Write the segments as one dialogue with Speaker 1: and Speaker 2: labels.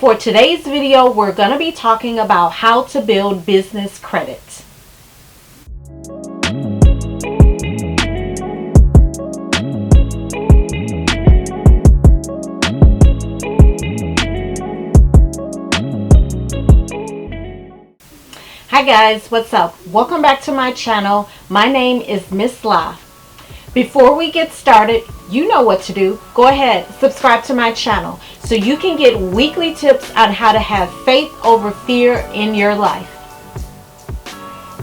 Speaker 1: For today's video, we're going to be talking about how to build business credit. Hi guys, what's up? Welcome back to my channel. My name is Miss La. Before we get started, you know what to do. Go ahead, subscribe to my channel so you can get weekly tips on how to have faith over fear in your life.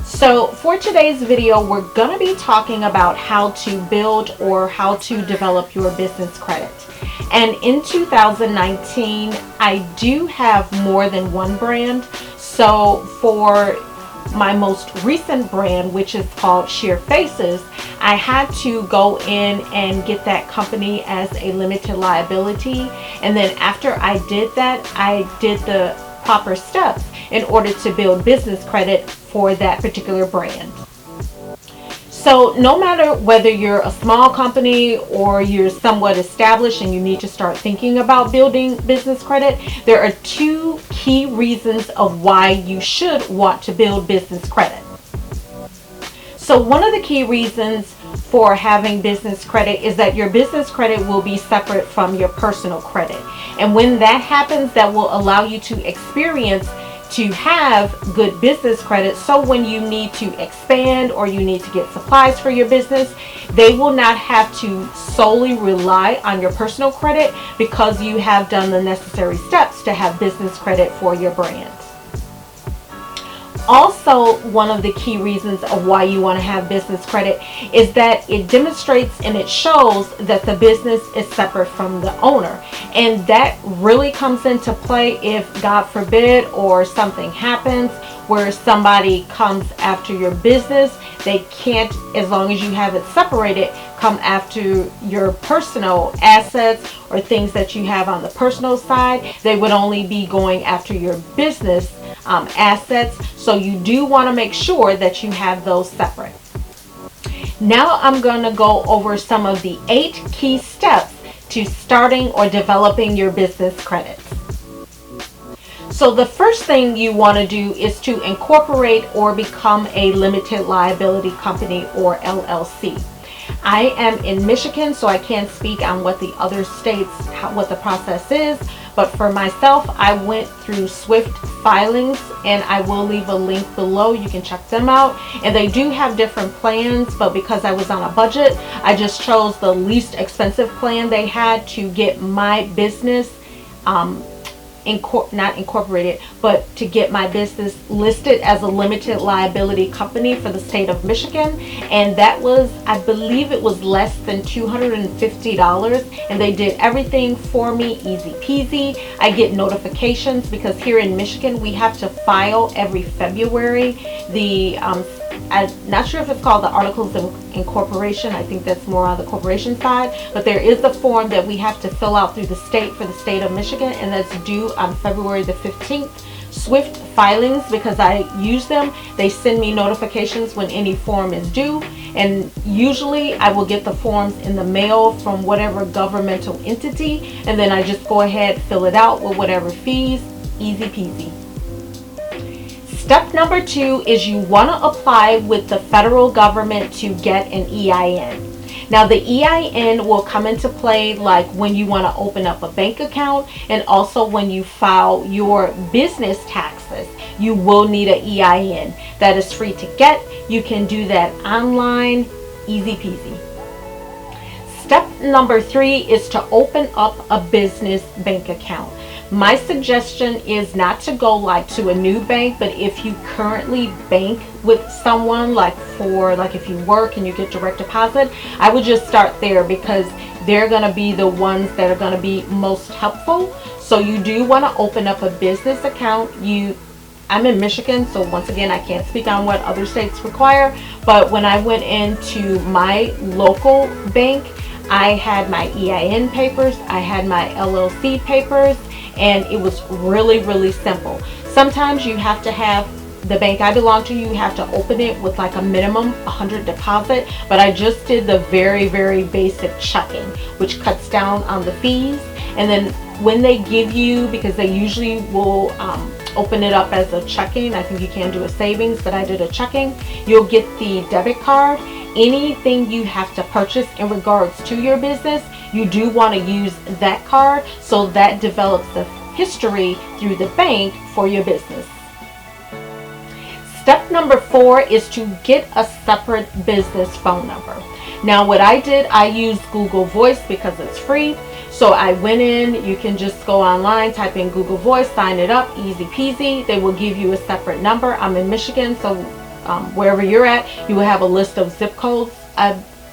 Speaker 1: So for today's video, we're going to be talking about how to build or how to develop your business credit. And in 2019, I do have more than one brand. So for my most recent brand, which is called Sheer Faces, I had to go in and get that company as a limited liability. And then after I did that, I did the proper steps in order to build business credit for that particular brand. So no matter whether you're a small company or you're somewhat established and you need to start thinking about building business credit, there are two key reasons of why you should want to build business credit. So one of the key reasons for having business credit is that your business credit will be separate from your personal credit. And when that happens, that will allow you to have good business credit, so when you need to expand or you need to get supplies for your business, they will not have to solely rely on your personal credit because you have done the necessary steps to have business credit for your brand. Also, one of the key reasons of why you want to have business credit is that it demonstrates and it shows that the business is separate from the owner. And that really comes into play if, God forbid, or something happens where somebody comes after your business. They can't, as long as you have it separated, come after your personal assets or things that you have on the personal side. They would only be going after your business assets. So you do want to make sure that you have those separate. Now I'm going to go over some of the 8 key steps to starting or developing your business credit. So the first thing you want to do is to incorporate or become a limited liability company or LLC. I am in Michigan, so I can't speak on what the other states, what the process is. But for myself, I went through Swift filings, and I will leave a link below. You can check them out. And they do have different plans, but because I was on a budget, I just chose the least expensive plan they had to get my business not incorporated, but to get my business listed as a limited liability company for the state of Michigan. And that was, I believe it was less than $250, and they did everything for me, easy peasy. I get notifications because here in Michigan we have to file every February I'm not sure if it's called the Articles of Incorporation. I think that's more on the corporation side, but there is a form that we have to fill out through the state for the state of Michigan, and that's due on February the 15th. Swift filings, because I use them, they send me notifications when any form is due, and usually I will get the forms in the mail from whatever governmental entity, and then I just go ahead, fill it out with whatever fees, easy peasy. Step number 2 is you want to apply with the federal government to get an EIN. Now the EIN will come into play like when you want to open up a bank account, and also when you file your business taxes, you will need an EIN. That is free to get. You can do that online, easy peasy. Step number 3 is to open up a business bank account. My suggestion is not to go to a new bank, but if you currently bank with someone, if you work and you get direct deposit, I would just start there because they're going to be the ones that are going to be most helpful. So you do want to open up a business account. I'm in Michigan, so once again, I can't speak on what other states require, but when I went into my local bank, I had my EIN papers, I had my LLC papers, and it was really, really simple. Sometimes you have to have, the bank I belong to, you have to open it with a minimum 100 deposit, but I just did the very, very basic checking, which cuts down on the fees. And then when they give you, because they usually will open it up as a checking. I think you can do a savings, but I did a checking. You'll get the debit card. Anything you have to purchase in regards to your business, you do want to use that card, so that develops the history through the bank for your business. Step number 4 is to get a separate business phone number. Now what I did, I used Google Voice because it's free. So I went in, you can just go online, type in Google Voice, sign it up, easy peasy. They will give you a separate number. I'm in Michigan, so wherever you're at, you will have a list of zip codes.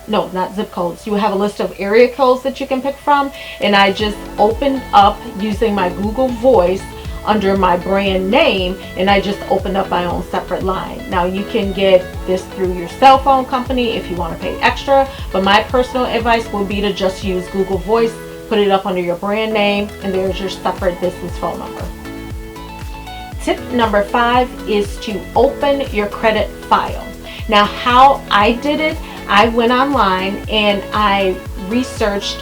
Speaker 1: No, not zip codes. You will have a list of area codes that you can pick from. And I just opened up using my Google Voice under my brand name, and I just opened up my own separate line. Now you can get this through your cell phone company if you want to pay extra, but my personal advice would be to just use Google Voice, put it up under your brand name, and there's your separate business phone number. Tip number 5 is to open your credit file. Now how I did it, I went online and I researched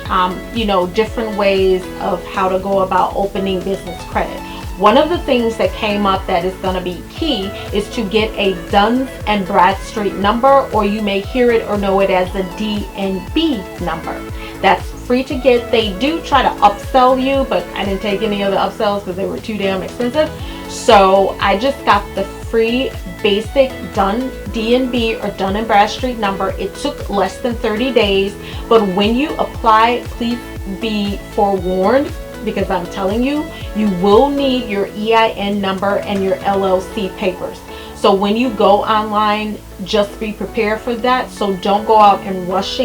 Speaker 1: different ways of how to go about opening business credit. One of the things that came up that is going to be key is to get a Dun & Bradstreet number, or you may hear it or know it as a DNB number. That's free to get. They do try to upsell you, but I didn't take any of the upsells because they were too damn expensive. So I just got the free basic DNB or Dun & Bradstreet number. It took less than 30 days, but when you apply, please be forewarned, because I'm telling you, you will need your EIN number and your LLC papers. So when you go online, just be prepared for that. So don't go out and rush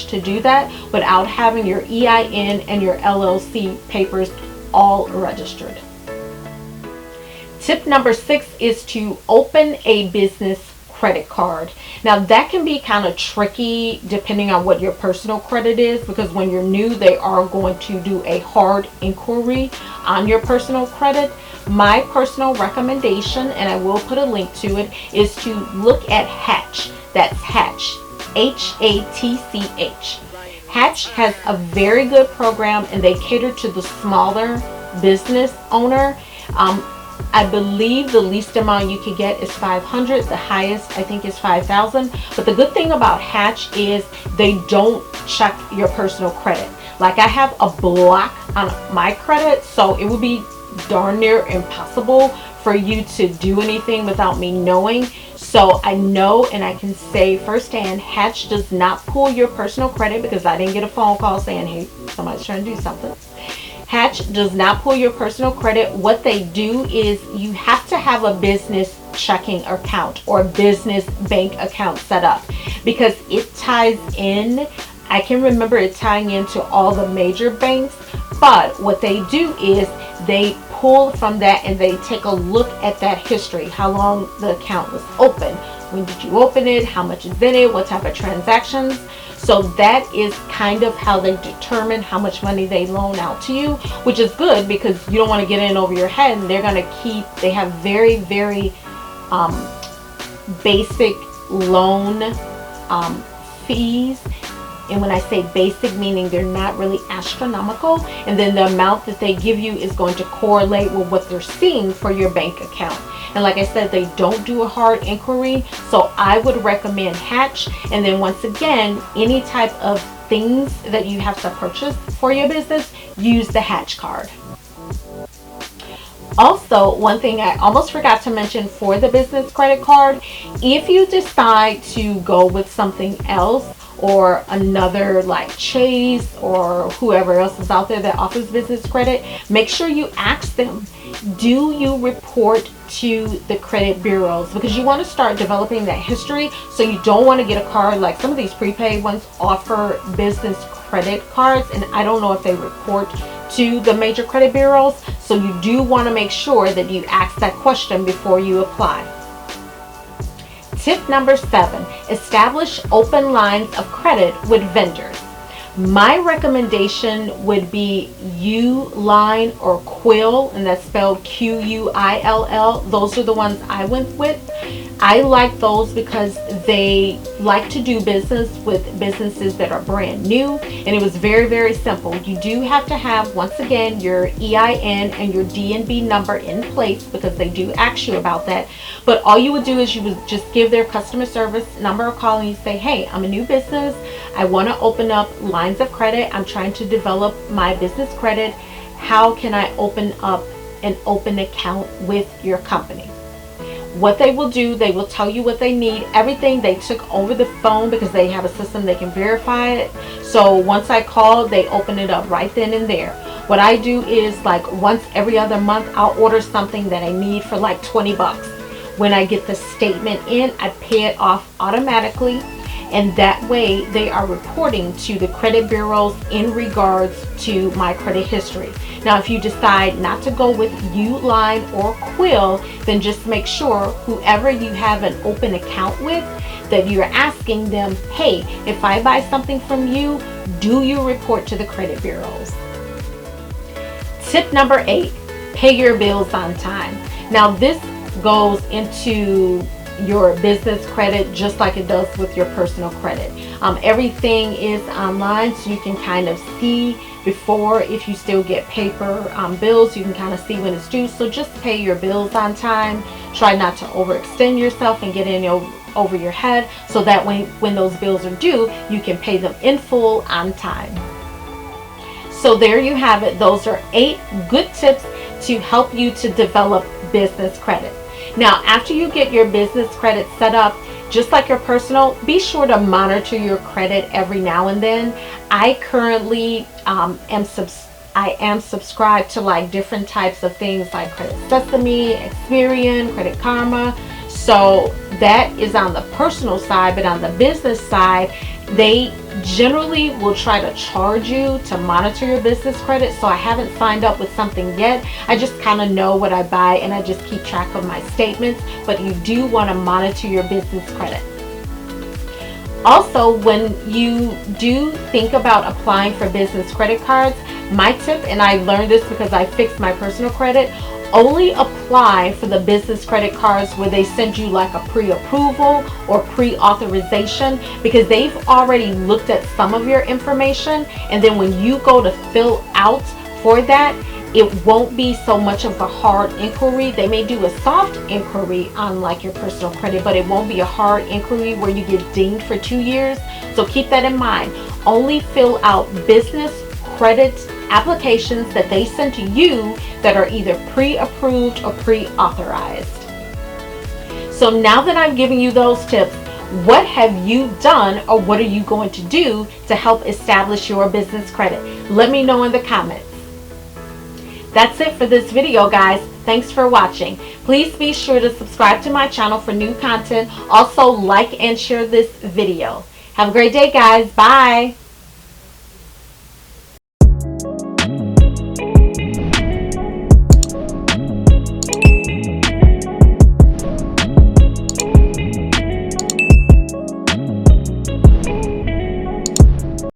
Speaker 1: to do that without having your EIN and your LLC papers all registered. Tip number 6 is to open a business credit card. Now that can be kind of tricky depending on what your personal credit is, because when you're new, they are going to do a hard inquiry on your personal credit. My personal recommendation, and I will put a link to it, is to look at Hatch. That's Hatch, Hatch. Hatch has a very good program, and they cater to the smaller business owner. I believe the least amount you can get is $500. The highest I think is $5,000. But the good thing about Hatch is they don't check your personal credit. Like I have a block on my credit, so it would be darn near impossible for you to do anything without me knowing. So I know, and I can say firsthand, Hatch does not pull your personal credit, because I didn't get a phone call saying, hey, somebody's trying to do something. Hatch does not pull your personal credit. What they do is you have to have a business checking account or business bank account set up, because it ties in. I can remember it tying into all the major banks, but what they do is they pull from that and they take a look at that history, how long the account was open, when did you open it, how much is in it, what type of transactions. So that is kind of how they determine how much money they loan out to you, which is good because you don't want to get in over your head, and they're going to they have very, very basic loan fees. And when I say basic, meaning they're not really astronomical, and then the amount that they give you is going to correlate with what they're seeing for your bank account. And like I said, they don't do a hard inquiry, so I would recommend Hatch. And then once again, any type of things that you have to purchase for your business, use the Hatch card. Also, one thing I almost forgot to mention for the business credit card, if you decide to go with something else, or another like Chase or whoever else is out there that offers business credit, make sure you ask them, do you report to the credit bureaus? Because you want to start developing that history, so you don't want to get a card like some of these prepaid ones offer business credit cards, and I don't know if they report to the major credit bureaus. So you do want to make sure that you ask that question before you apply. Tip number 7, establish open lines of credit with vendors. My recommendation would be Uline or Quill, and that's spelled Quill. Those are the ones I went with. I like those because they like to do business with businesses that are brand new, and it was very, very simple. You do have to have, once again, your EIN and your DNB number in place because they do ask you about that. But all you would do is you would just give their customer service number a call and you say, hey, I'm a new business. I want to open up lines of credit. I'm trying to develop my business credit. How can I open up an open account with your company? What they will do, they will tell you what they need. Everything they took over the phone because they have a system they can verify it. So once I call, they open it up right then and there. What I do is like once every other month, I'll order something that I need for like 20 bucks. When I get the statement in, I pay it off automatically. And that way they are reporting to the credit bureaus in regards to my credit history. Now, if you decide not to go with Uline or Quill, then just make sure whoever you have an open account with, that you're asking them, hey, if I buy something from you, do you report to the credit bureaus? Tip number 8, pay your bills on time. Now, this goes into your business credit just like it does with your personal credit. Everything is online, so you can kind of see before, if you still get paper bills, you can kind of see when it's due. So just pay your bills on time. Try not to overextend yourself and get in over your head, so that when those bills are due, you can pay them in full on time. So there you have it. Those are 8 good tips to help you to develop business credit. Now, after you get your business credit set up, just like your personal, be sure to monitor your credit every now and then. I currently I am subscribed to like different types of things like Credit Sesame, Experian, Credit Karma. So that is on the personal side, but on the business side, they generally will try to charge you to monitor your business credit. So I haven't signed up with something yet. I just kind of know what I buy and I just keep track of my statements. But you do want to monitor your business credit. Also, when you do think about applying for business credit cards, my tip, and I learned this because I fixed my personal credit, only apply for the business credit cards where they send you like a pre-approval or pre-authorization, because they've already looked at some of your information, and then when you go to fill out for that, it won't be so much of a hard inquiry. They may do a soft inquiry on like your personal credit, but it won't be a hard inquiry where you get dinged for 2 years. So keep that in mind. Only fill out business credit applications that they send to you that are either pre-approved or pre-authorized. So now that I've given you those tips, what have you done or what are you going to do to help establish your business credit? Let me know in the comments. That's it for this video, guys. Thanks for watching. Please be sure to subscribe to my channel for new content. Also, like and share this video. Have a great day, guys. Bye.